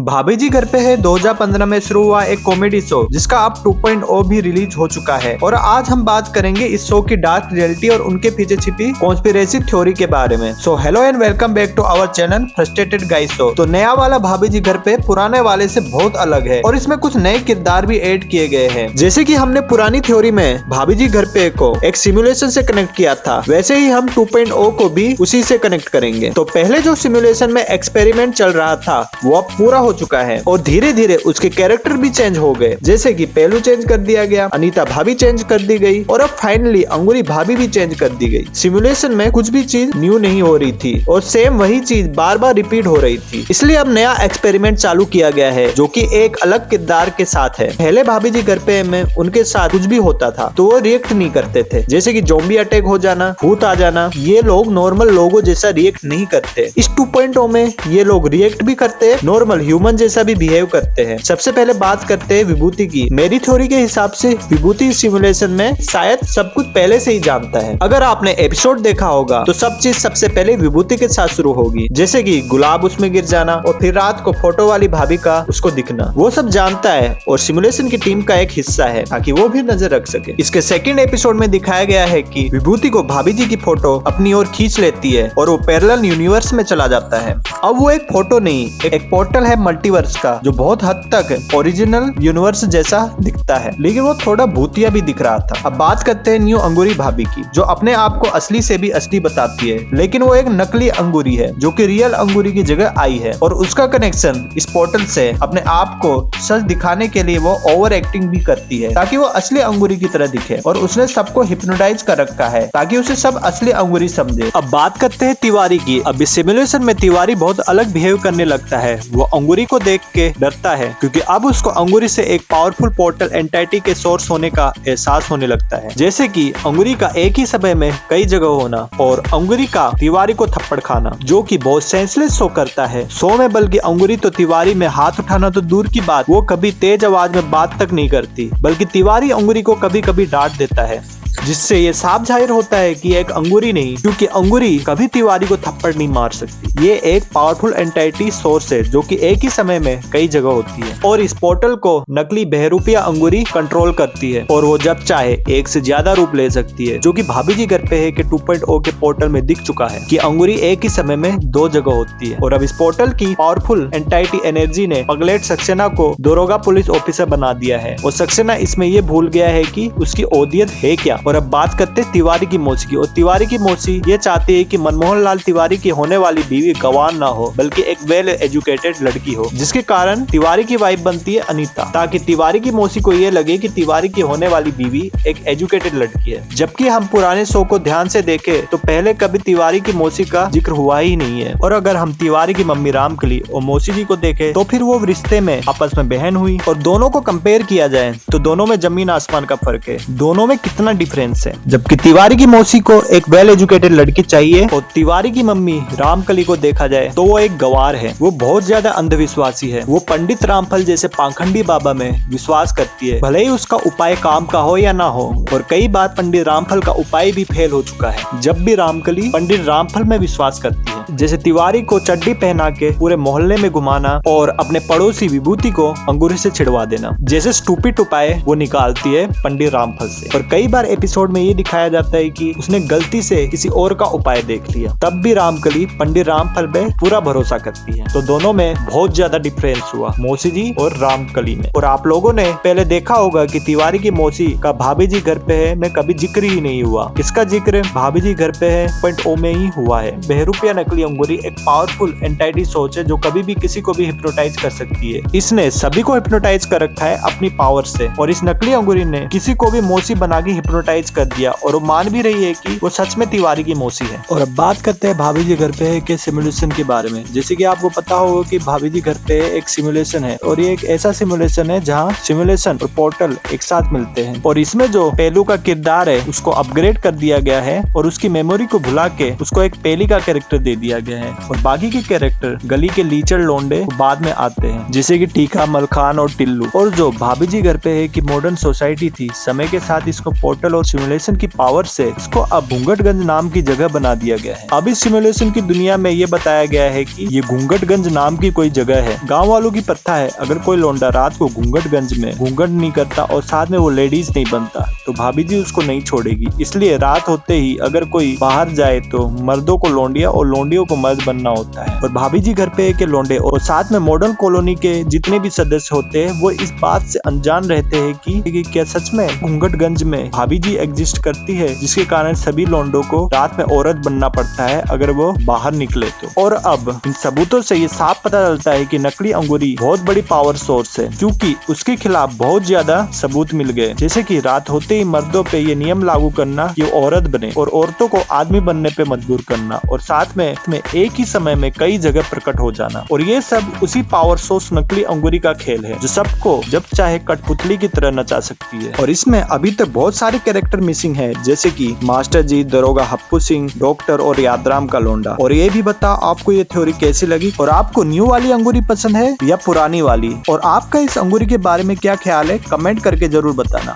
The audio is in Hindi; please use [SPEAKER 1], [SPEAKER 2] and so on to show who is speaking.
[SPEAKER 1] भाभी जी घर पे है 2015 में शुरू हुआ एक कॉमेडी शो जिसका अब 2.0 भी रिलीज हो चुका है और आज हम बात करेंगे इस शो की डार्क रियलिटी और उनके पीछे छिपी कॉन्स्पिरेसी थ्योरी के बारे में। So hello and welcome back to our channel frustrated guys show. तो नया वाला भाभी जी घर पे पुराने वाले से बहुत अलग है और इसमें कुछ नए किरदार भी ऐड किए गए हैं। जैसे कि हमने पुरानी थ्योरी में भाभी जी घर पे को एक सिमुलेशन से कनेक्ट किया था, वैसे ही हम 2.0 को भी उसी से कनेक्ट करेंगे। तो पहले जो सिमुलेशन में एक्सपेरिमेंट चल रहा था वो अब पूरा हो चुका है और धीरे धीरे उसके कैरेक्टर भी चेंज हो गए। जैसे कि पेलू चेंज कर दिया गया, अनीता भाभी चेंज कर दी गई और अब फाइनली अंगूरी भाभी भी चेंज कर दी गई। सिमुलेशन में कुछ भी चीज न्यू नहीं हो रही थी और सेम वही चीज बार बार रिपीट हो रही थी, इसलिए अब नया एक्सपेरिमेंट चालू किया गया है जो कि एक अलग किरदार के साथ है। पहले भाभी जी घर पे में उनके साथ कुछ भी होता था तो वो रिएक्ट नहीं करते थे, जैसे कि ज़ॉम्बी अटैक हो जाना, भूत आ जाना। ये लोग नॉर्मल लोगों जैसा रिएक्ट नहीं करते। इस 2.0 में ये लोग रिएक्ट भी करते हैं, नॉर्मल ह्यूमन जैसा भी बिहेव करते हैं। सबसे पहले बात करते हैं विभूति की। मेरी थ्योरी के हिसाब से विभूति सिमुलेशन में शायद सब कुछ पहले से ही जानता है। अगर आपने एपिसोड देखा होगा तो सब चीज सबसे पहले विभूति के साथ शुरू होगी, जैसे कि गुलाब उसमें गिर जाना और फिर रात को फोटो वाली भाभी का उसको दिखना। वो सब जानता है और सिमुलेशन की टीम का एक हिस्सा है ताकि वो भी नजर रख सके। इसके सेकंड एपिसोड में दिखाया गया है कि विभूति को भाभी जी की फोटो अपनी ओर खींच लेती है और वो पैरेलल यूनिवर्स में चला जाता है। अब वो एक फोटो नहीं, एक पोर्टल है मल्टीवर्स का जो बहुत हद तक ओरिजिनल यूनिवर्स जैसा दिखता है, लेकिन वो थोड़ा भूतिया भी दिख रहा था। अब बात करते हैं न्यू अंगूरी भाभी की, जो अपने आप को असली से भी असली बताती है, लेकिन वो एक नकली अंगूरी है जो कि रियल अंगूरी की जगह आई है और उसका कनेक्शन इस पोर्टल से अपने आप को सच दिखाने के लिए वो ओवर एक्टिंग भी करती है ताकि वो असली अंगूरी की तरह दिखे और उसने सबको हिप्नोटाइज कर रखा है ताकि उसे सब असली अंगूरी समझे। अब बात करते हैं तिवारी की। अब इस सिमुलेशन में तिवारी बहुत अलग बिहेव करने लगता है। वो अंगूरी को देख के डरता है क्योंकि अब उसको अंगूरी से एक पावरफुल पोर्टल एंटिटी के सोर्स होने का एहसास होने लगता है, जैसे कि अंगूरी का एक ही समय में कई जगह होना और अंगूरी का तिवारी को थप्पड़ खाना, जो कि बहुत सेंसलेस शो करता है। शो में बल्कि अंगूरी तो तिवारी में हाथ उठाना तो दूर की बात, वो कभी तेज आवाज में बात तक नहीं करती, बल्कि तिवारी अंगूरी को कभी कभी डांट देता है, जिससे ये साफ जाहिर होता है कि एक अंगूरी नहीं, क्योंकि अंगूरी कभी तिवारी को थप्पड़ नहीं मार सकती। ये एक पावरफुल एंटिटी सोर्स है जो कि एक ही समय में कई जगह होती है और इस पोर्टल को नकली बहरूपिया अंगूरी कंट्रोल करती है और वो जब चाहे एक से ज्यादा रूप ले सकती है, जो कि भाभी जी घर पे है कि 2.0 के पोर्टल में दिख चुका है कि अंगूरी एक ही समय में दो जगह होती है। और अब इस पोर्टल की पावरफुल एंटिटी एनर्जी ने पगलेट सक्सेना को दरोगा पुलिस ऑफिसर बना दिया है और सक्सेना इसमें ये भूल गया है कि उसकी ओदियत है क्या। और अब बात करते हैं तिवारी की मौसी की। और तिवारी की मौसी ये चाहती है कि मनमोहन लाल तिवारी की होने वाली बीवी गवान ना हो, बल्कि एक वेल एजुकेटेड लड़की हो, जिसके कारण तिवारी की वाइफ बनती है अनीता, ताकि तिवारी की मौसी को ये लगे कि तिवारी की होने वाली बीवी एक एजुकेटेड लड़की है। जबकि हम पुराने शो को ध्यान से देखें तो पहले कभी तिवारी की मौसी का जिक्र हुआ ही नहीं है। और अगर हम तिवारी की मम्मी रामकली और मौसी जी को देखें तो फिर वो रिश्ते में आपस में बहन हुई। और दोनों को कंपेयर किया जाए तो दोनों में जमीन आसमान का फर्क है, दोनों में कितना डिफरेंस है। जबकि तिवारी की मौसी को एक वेल एजुकेटेड लड़की चाहिए और तिवारी की मम्मी रामकली को देखा जाए तो वो एक गवार है। वो बहुत ज्यादा अंधविश्वासी है। वो पंडित रामफल जैसे पाखंडी बाबा में विश्वास करती है, भले ही उसका उपाय काम का हो या ना हो। और कई बार पंडित रामफल का उपाय भी फेल हो चुका है जब भी रामकली पंडित रामफल में विश्वास करती है, जैसे तिवारी को चड्डी पहना के पूरे मोहल्ले में घुमाना और अपने पड़ोसी विभूति को अंगूरी से छिड़वा देना, जैसे स्टूपिड उपाय वो निकालती है पंडित रामफल से। और कई बार एपिसोड में ये दिखाया जाता है कि उसने गलती से किसी और का उपाय देख लिया, तब भी रामकली पंडित रामफल पे पूरा भरोसा करती है। तो दोनों में बहुत ज्यादा डिफरेंस हुआ मौसी जी और रामकली में। और आप लोगों ने पहले देखा होगा कि तिवारी की मौसी का भाभी जी घर पे है में कभी जिक्र ही नहीं हुआ। इसका जिक्र भाभी जी घर पे है 2.0 में ही हुआ है। बहरूपिया नकली अंगूरी एक पावरफुल एंटिटी सोच है जो कभी भी किसी को भी हिप्नोटाइज कर सकती है। इसने सभी को हिप्नोटाइज कर रखा है अपनी पावर से और इस नकली अंगूरी ने किसी को भी मौसी बना के हिप्नोटाइज कर दिया और वो मान भी रही है कि वो सच में तिवारी की मौसी है। और अब बात करते हैं भाभी जी घर पे है के सिमुलेशन के बारे में। जैसे कि आपको पता होगा कि भाभी जी घर पे एक सिमुलेशन है और ये एक ऐसा सिमुलेशन है जहाँ सिमुलेशन और पोर्टल एक साथ मिलते हैं और इसमें जो पेलू का किरदार है उसको अपग्रेड कर दिया गया है और उसकी मेमोरी को भुला के उसको एक पेली का कैरेक्टर दे दिया गया है और बाकी के कैरेक्टर गली के लीचड़ लोंडे बाद में आते हैं, जैसे कि टीका, मलखान और टिल्लू। और जो भाभी जी घर पे है कि मॉडर्न सोसाइटी थी, समय के साथ इसको पोर्टल और सिमुलेशन की पावर से इसको अब घूंघटगंज नाम की जगह बना दिया गया है। अब इस सिमुलेशन की दुनिया में ये बताया गया है कि ये घूंघटगंज नाम की कोई जगह है। गाँव वालों की प्रथा है, अगर कोई लौंडा रात को घूंघटगंज में घूंघट नहीं करता और साथ में वो लेडीज नहीं बनता तो भाभी जी उसको नहीं छोड़ेगी। इसलिए रात होते ही अगर कोई बाहर जाए तो मर्दों को लौंडिया और लौंडियों को मर्द बनना होता है। और भाभी जी घर पे के लौंडे और साथ में मॉडर्न कॉलोनी के जितने भी सदस्य होते हैं वो इस बात से अनजान रहते हैं कि क्या सच में घूंघटगंज में भाभी जी एग्जिस्ट करती है, जिसके कारण सभी लौंडों को रात में औरत बनना पड़ता है अगर वो बाहर निकले तो। और अब इन सबूतों से ये साफ पता चलता है कि नकली अंगूरी बहुत बड़ी पावर सोर्स है, क्योंकि उसके खिलाफ बहुत ज्यादा सबूत मिल गए। जैसे कि रात होते ही मर्दों पे ये नियम लागू करना कि औरत बने और औरतों को आदमी बनने पे मजबूर करना और साथ में एक ही समय में कई जगह प्रकट हो जाना। और ये सब उसी पावर सोर्स नकली अंगूरी का खेल है जो सबको जब चाहे कठपुतली की तरह नचा सकती है। और इसमें अभी तक बहुत सारे कैरेक्टर मिसिंग है, जैसे कि मास्टर जी, दरोगा हप्पू सिंह, डॉक्टर और यादराम का लौंडा। और ये भी बता आपको ये थ्योरी कैसी लगी और आपको न्यू वाली अंगूरी पसंद है या पुरानी वाली, और आपका इस अंगूरी के बारे में क्या ख्याल है, कमेंट करके जरूर बताना।